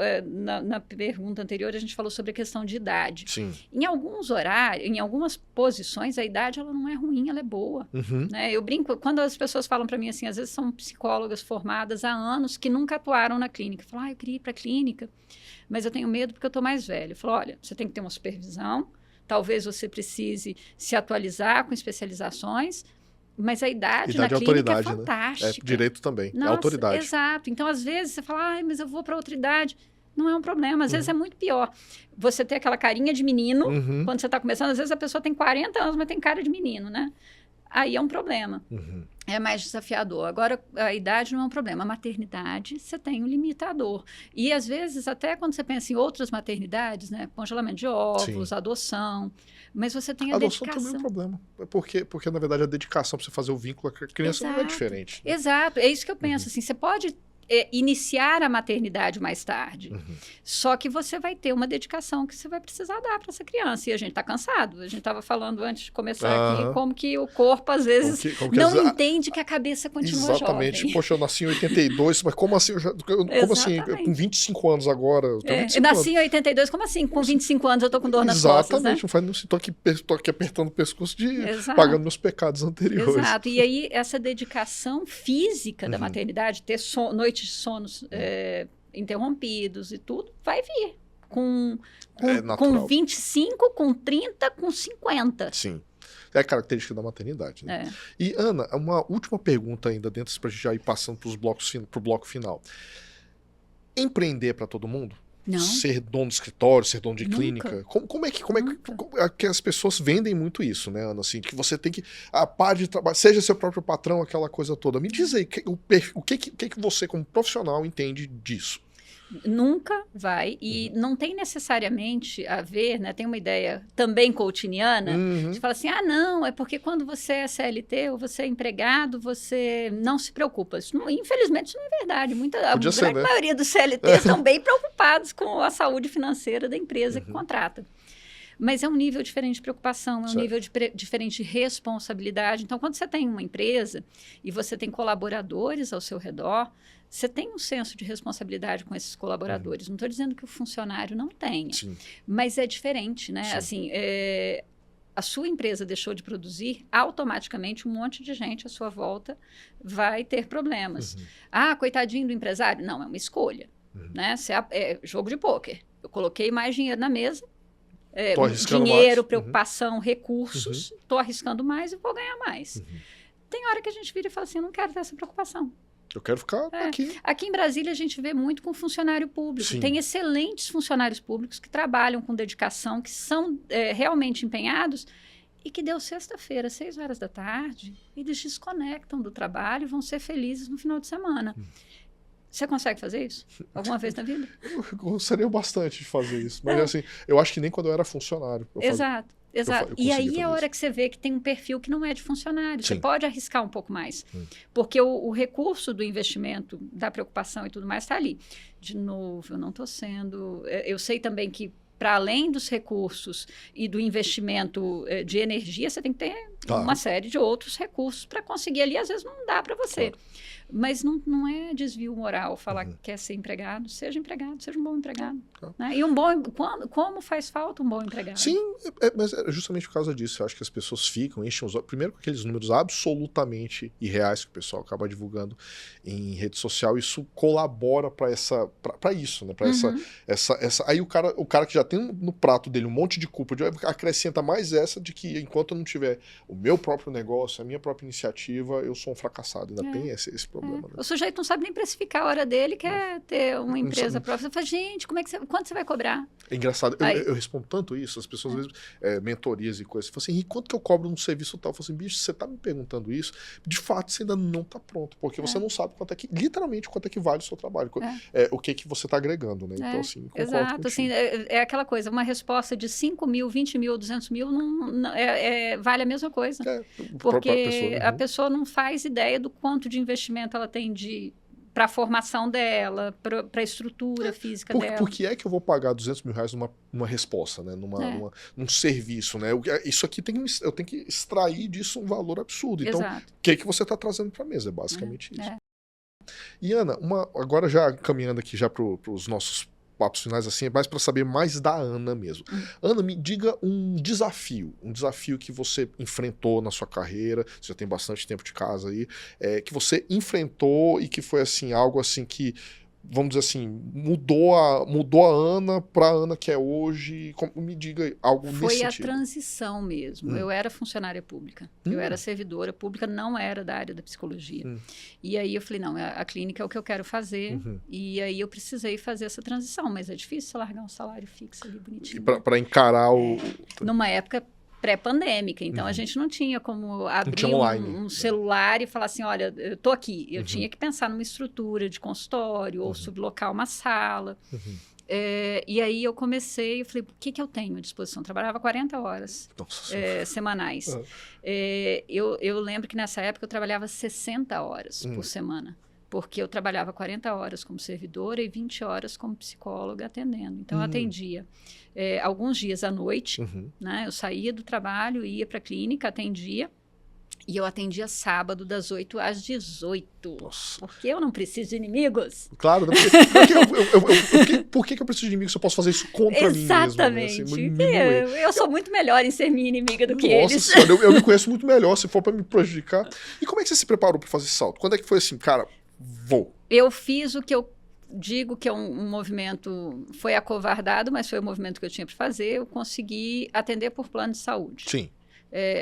na pergunta anterior, a gente falou sobre a questão de idade. Sim. Em alguns horários, em algumas posições, a idade ela não é ruim, ela é boa. Né? Eu brinco, quando as pessoas falam para mim assim, às vezes são psicólogas formadas há anos que nunca atuaram na clínica. Falam, eu queria ir para a clínica, mas eu tenho medo porque eu estou mais velha. Eu falo, olha, você tem que ter uma supervisão, talvez você precise se atualizar com especializações, mas a idade na clínica é fantástica. Né? É direito também, Nossa, é autoridade. Exato. Então, às vezes, você fala, mas eu vou para outra idade. Não é um problema, às vezes é muito pior. Você ter aquela carinha de menino, quando você está começando, às vezes a pessoa tem 40 anos, mas tem cara de menino, né? Aí é um problema. É mais desafiador. Agora, a idade não é um problema. A maternidade, você tem um limitador. E, às vezes, até quando você pensa em outras maternidades, né? Congelamento de ovos, adoção, mas você tem a dedicação. Adoção também é um problema. Porque, na verdade, a dedicação para você fazer o vínculo com a criança não é diferente. Né? Exato. É isso que eu penso. Assim, você pode... iniciar a maternidade mais tarde. Só que você vai ter uma dedicação que você vai precisar dar para essa criança. E a gente está cansado. A gente estava falando antes de começar aqui como que o corpo, às vezes, não entende que a cabeça continua Exatamente. jovem. Poxa, eu nasci em 82, mas como assim? Como assim? Com 25 anos agora? Eu nasci em 82, como assim? Com 25 anos eu tô com dor nas costas, né? Exatamente. Não faz nenhum sentido. Tô aqui apertando o pescoço pagando meus pecados anteriores. Exato. E aí, essa dedicação física da maternidade, ter noites de sonos interrompidos e tudo, vai vir. Com 25, com 30, com 50. Sim. É a característica da maternidade. Né? E, Ana, uma última pergunta ainda dentro, para a gente já ir passando para o bloco final. Empreender para todo mundo? Não. Ser dono de escritório, ser dono de Nunca. clínica? Como é que as pessoas vendem muito isso, né, Ana? Assim, que você tem que, par de trabalhar, seja seu próprio patrão, aquela coisa toda. Me diz aí, o que você, como profissional, entende disso? Nunca vai, e não tem necessariamente a ver, né? Tem uma ideia também coachiniana, de falar assim, não, é porque quando você é CLT ou você é empregado, você não se preocupa. Infelizmente, isso não é verdade. A grande maioria dos CLTs estão bem preocupados com a saúde financeira da empresa que contrata. Mas é um nível diferente de preocupação, é um nível diferente de responsabilidade. Então, quando você tem uma empresa e você tem colaboradores ao seu redor, você tem um senso de responsabilidade com esses colaboradores. Não estou dizendo que o funcionário não tenha, mas é diferente, né? Assim, a sua empresa deixou de produzir, automaticamente um monte de gente à sua volta vai ter problemas. Coitadinho do empresário? Não, é uma escolha. Né? É jogo de pôquer. Eu coloquei mais dinheiro na mesa, dinheiro, preocupação, recursos, estou arriscando mais e vou ganhar mais. Tem hora que a gente vira e fala assim, eu não quero ter essa preocupação. Eu quero ficar aqui. Aqui em Brasília a gente vê muito com funcionário público. Tem excelentes funcionários públicos que trabalham com dedicação, que são realmente empenhados e que deu sexta-feira, 6 horas da tarde, eles desconectam do trabalho e vão ser felizes no final de semana. Você consegue fazer isso? Alguma vez na vida? Eu gostaria bastante de fazer isso, mas assim, eu acho que nem quando eu era funcionário. Exato. Exato. eu E aí consegui é a fazer hora isso. que você vê que tem um perfil que não é de funcionário. Você Sim. pode arriscar um pouco mais. Porque o recurso do investimento, da preocupação e tudo mais está ali. De novo, eu não estou sendo... Eu sei também que, para além dos recursos e do investimento de energia, você tem que ter uma série de outros recursos para conseguir ali. Às vezes não dá para você. Mas não é desvio moral falar que quer ser empregado. Seja um bom empregado. Né? E como faz falta um bom empregado? Sim, mas é justamente por causa disso. Eu acho que as pessoas enchem os olhos, primeiro com aqueles números absolutamente irreais que o pessoal acaba divulgando em rede social. Isso colabora para isso, né? Para essa. Aí o cara que já tem no prato dele um monte de culpa, acrescenta mais essa de que enquanto eu não tiver o meu próprio negócio, a minha própria iniciativa, eu sou um fracassado. Ainda tem esse problema. Né? O sujeito não sabe nem precificar a hora dele, quer ter uma empresa própria. Você fala, gente, quanto você vai cobrar? É engraçado, eu respondo tanto isso, as pessoas às vezes, mentorias e coisas, falam assim, e quanto que eu cobro num serviço tal? Eu falo assim, bicho, você tá me perguntando isso, de fato você ainda não tá pronto, porque você não sabe literalmente quanto é que vale o seu trabalho, o que você tá agregando, né? Então, assim, concordo exato, assim, é aquela coisa, uma resposta de 5 mil, 20 mil, 200 mil, vale a mesma coisa. Porque a pessoa não faz ideia do quanto de investimento ela tem para a formação dela, para a estrutura física dela. Por que é que eu vou pagar 200 mil reais numa resposta, né? Num serviço, né? Isso aqui eu tenho que extrair disso um valor absurdo. Então, o que você está trazendo para a mesa? É basicamente isso. E Ana, agora já caminhando aqui já para os nossos papos finais, assim, é mais para saber mais da Ana mesmo. Ana, me diga um desafio que você enfrentou na sua carreira, você já tem bastante tempo de casa aí, que você enfrentou e que foi assim, algo assim que, vamos dizer assim, mudou a Ana para a Ana que é hoje. Me diga algo nesse sentido. Foi a transição mesmo. Eu era funcionária pública, eu era servidora pública, não era da área da psicologia. E aí eu falei, não, a clínica é o que eu quero fazer, e aí eu precisei fazer essa transição, mas é difícil você largar um salário fixo ali bonitinho. Para encarar numa época pré-pandêmica, então a gente não tinha como abrir um celular e falar assim, olha, eu tô aqui. Eu tinha que pensar numa estrutura de consultório ou sublocar uma sala. E aí eu falei, o que eu tenho à disposição? Eu trabalhava 40 horas semanais. Eu lembro que nessa época eu trabalhava 60 horas por semana, porque eu trabalhava 40 horas como servidora e 20 horas como psicóloga atendendo. Então, eu atendia alguns dias à noite, né? Eu saía do trabalho, ia para a clínica, atendia, e eu atendia sábado das 8 às 18. Nossa. Porque eu não preciso de inimigos. Claro, por que eu preciso de inimigos se eu posso fazer isso contra mim mesmo? Exatamente. Né? Eu sou muito melhor em ser minha inimiga do que eles. Nossa senhora, eu me conheço muito melhor, se for para me prejudicar. E como é que você se preparou para fazer esse salto? Quando é que foi assim, cara, vou? Eu fiz o que eu digo que é um movimento, foi acovardado, mas foi o movimento que eu tinha para fazer. Eu consegui atender por plano de saúde. Sim.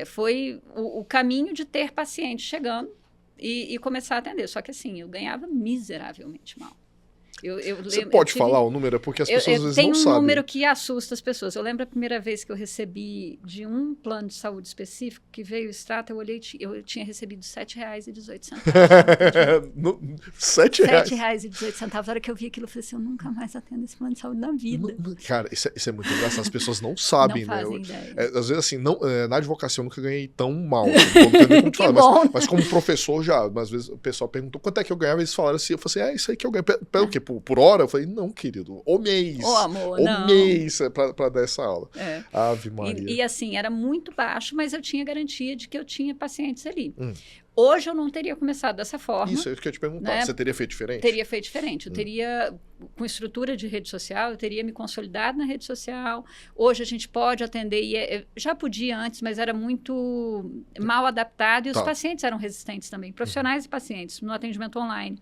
Foi o caminho de ter paciente chegando e começar a atender. Só que assim, eu ganhava miseravelmente mal. Você pode falar o número? Porque as pessoas às vezes não sabem. Tem um número que assusta as pessoas. Eu lembro a primeira vez que eu recebi de um plano de saúde específico, que veio o extrato, eu olhei, eu tinha recebido R$7,18. R$7,18. A hora que eu vi aquilo, eu falei assim, eu nunca mais atendo esse plano de saúde na vida. Cara, isso é muito engraçado. As pessoas não sabem, não né? Fazem ideia. Às vezes, assim, na advocacia eu nunca ganhei tão mal. Não tenho nem como te falar, mas como professor já, às vezes o pessoal perguntou quanto é que eu ganhava, eles falaram assim, eu falei assim, isso aí que eu ganho. Pelo quê? Por hora? Eu falei, não, querido, o mês. Amor, o mês para dar essa aula. Ave Maria. E assim, era muito baixo, mas eu tinha garantia de que eu tinha pacientes ali. Hoje eu não teria começado dessa forma. Isso é o que eu ia te perguntar. Né? Você teria feito diferente? Teria feito diferente. Eu teria, com estrutura de rede social, eu teria me consolidado na rede social. Hoje a gente pode atender, já podia antes, mas era muito mal adaptado e os pacientes eram resistentes também, profissionais e pacientes, no atendimento online.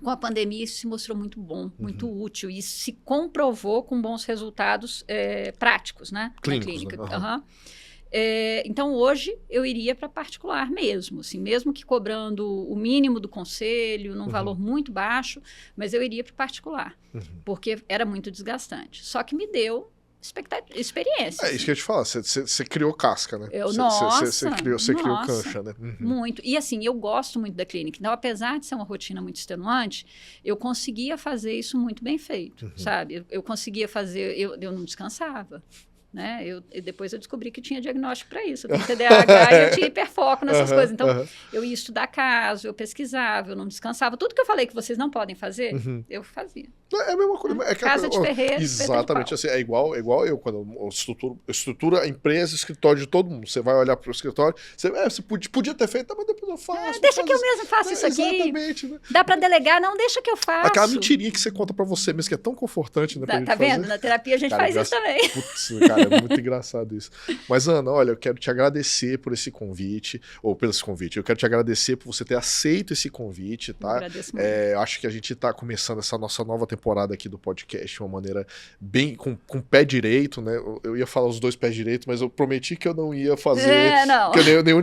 Com a pandemia, isso se mostrou muito bom, muito útil. E isso se comprovou com bons resultados práticos, né? Clínicos, na clínica. Então, hoje, eu iria para particular mesmo. Assim, mesmo que cobrando o mínimo do conselho, num valor muito baixo, mas eu iria para particular. Porque era muito desgastante. Só que me deu experiências. É isso que eu ia te falar, você criou casca, né? Você criou cancha, né? Uhum. Muito. E assim, eu gosto muito da clínica. Então, apesar de ser uma rotina muito extenuante, eu conseguia fazer isso muito bem feito, sabe? Eu conseguia fazer, eu não descansava. Né? Depois eu descobri que tinha diagnóstico para isso. Eu tinha TDAH e eu tinha hiperfoco nessas coisas. Então, eu ia estudar caso, eu pesquisava, eu não descansava. Tudo que eu falei que vocês não podem fazer, eu fazia. É a mesma coisa. É Casa de ferreiro. Exatamente. Assim, é igual eu, quando eu estruturo a empresa, o escritório de todo mundo. Você vai olhar para o escritório, você podia ter feito, mas depois eu faço. Deixa que eu mesmo faço isso aqui. Exatamente. Né? Dá para delegar? Não, deixa que eu faço. Aquela mentirinha que você conta para você mesmo, que é tão confortante. Né, tá vendo? Na terapia a gente faz isso também. Putz, cara, é muito engraçado isso. Mas, Ana, olha, eu quero te agradecer por esse convite, ou pelo esse convite. Eu quero te agradecer por você ter aceito esse convite, tá? Eu agradeço muito. Acho que a gente tá começando essa nossa nova temporada aqui do podcast de uma maneira bem com o pé direito, né? Eu ia falar os dois pés direitos, mas eu prometi que eu não ia fazer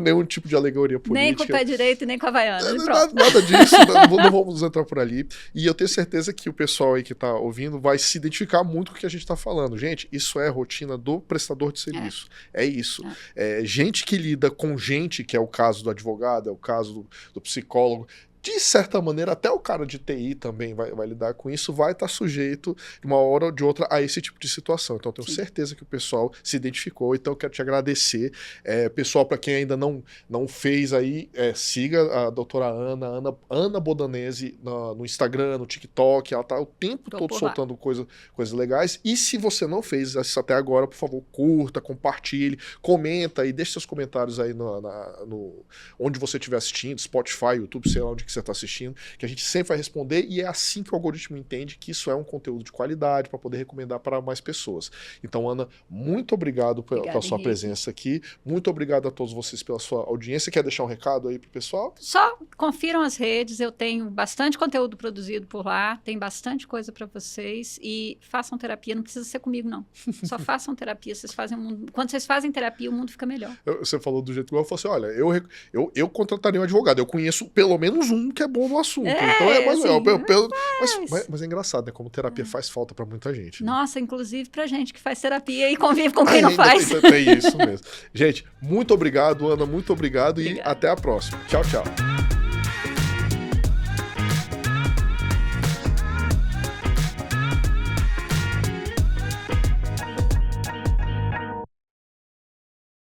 nenhum tipo de alegoria política. Nem com o pé direito, nem com a Havaiana. Nada disso, não vamos entrar por ali. E eu tenho certeza que o pessoal aí que tá ouvindo vai se identificar muito com o que a gente tá falando. Gente, isso é rotina do prestador de serviço. É isso. Gente que lida com gente, que é o caso do advogado, é o caso do psicólogo, de certa maneira, até o cara de TI também vai lidar com isso, vai estar sujeito, de uma hora ou de outra, a esse tipo de situação. Então, eu tenho certeza que o pessoal se identificou. Então, eu quero te agradecer. Pessoal, para quem ainda não fez aí, siga a doutora Ana Bodanese no Instagram, no TikTok. Ela está o tempo todo soltando coisas legais. E se você não fez isso até agora, por favor, curta, compartilhe, comenta e deixe seus comentários aí no onde você estiver assistindo, Spotify, YouTube, sei lá onde que você está assistindo, que a gente sempre vai responder, e é assim que o algoritmo entende que isso é um conteúdo de qualidade para poder recomendar para mais pessoas. Então, Ana, muito obrigado pela sua presença aqui, muito obrigado a todos vocês pela sua audiência. Quer deixar um recado aí pro pessoal? Só confiram as redes, eu tenho bastante conteúdo produzido por lá, tem bastante coisa para vocês, e façam terapia, não precisa ser comigo não, só façam terapia, vocês fazem o mundo, quando vocês fazem terapia, o mundo fica melhor. Você falou do jeito que eu falei assim, olha, eu contrataria um advogado, eu conheço pelo menos um que é bom no assunto. Mas é engraçado, né? Como terapia faz falta pra muita gente. Né? Nossa, inclusive pra gente que faz terapia e convive com quem não faz. Tem isso mesmo. Gente, muito obrigado, Ana, muito obrigado. E até a próxima. Tchau, tchau.